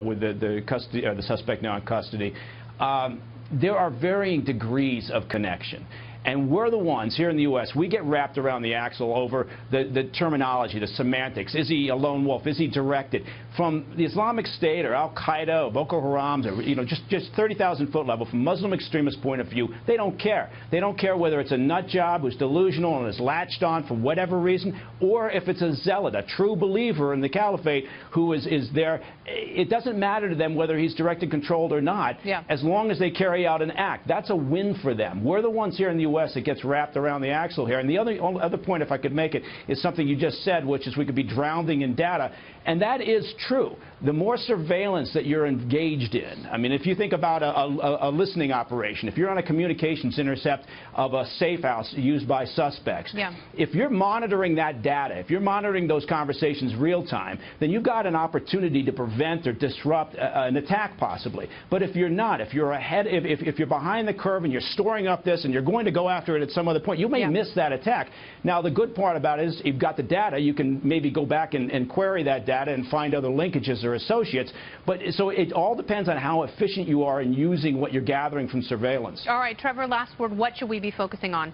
with the custody, or the suspect now in custody, there are varying degrees of connection. And we're the ones here in the U.S., we get wrapped around the axle over the terminology, the semantics. Is he a lone wolf? Is he directed? From the Islamic State or Al-Qaeda or Boko Haram's, or just 30,000-foot level, from Muslim extremist point of view, they don't care. They don't care whether it's a nut job who's delusional and is latched on for whatever reason, or if it's a zealot, a true believer in the caliphate who is there. It doesn't matter to them whether he's directed, controlled or not, as long as they carry out an act. That's a win for them. We're the ones here in the U.S. that gets wrapped around the axle here. And the other point, if I could make it, is something you just said, which is we could be drowning in data. And that is true. The more surveillance that you're engaged in, I mean, if you think about a listening operation, if you're on a communications intercept of a safe house used by suspects, if you're monitoring that data, if you're monitoring those conversations real time, then you've got an opportunity to prevent or disrupt an attack possibly. But if you're not, if you're ahead, if you're behind the curve and you're storing up this and you're going to go after it at some other point, you may miss that attack. Now, the good part about it is you've got the data. You can maybe go back and query that data and find other linkages or associates. But so it all depends on how efficient you are in using what you're gathering from surveillance. All right, Trevor, last word. What should we be focusing on?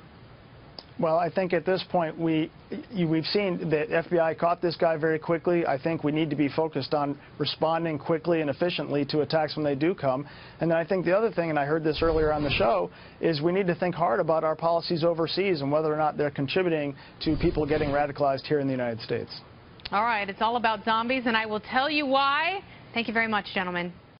Well, I think at this point we've seen that FBI caught this guy very quickly. I think we need to be focused on responding quickly and efficiently to attacks when they do come. And then I think the other thing, and I heard this earlier on the show, is we need to think hard about our policies overseas and whether or not they're contributing to people getting radicalized here in the United States. All right, it's all about zombies, and I will tell you why. Thank you very much, gentlemen.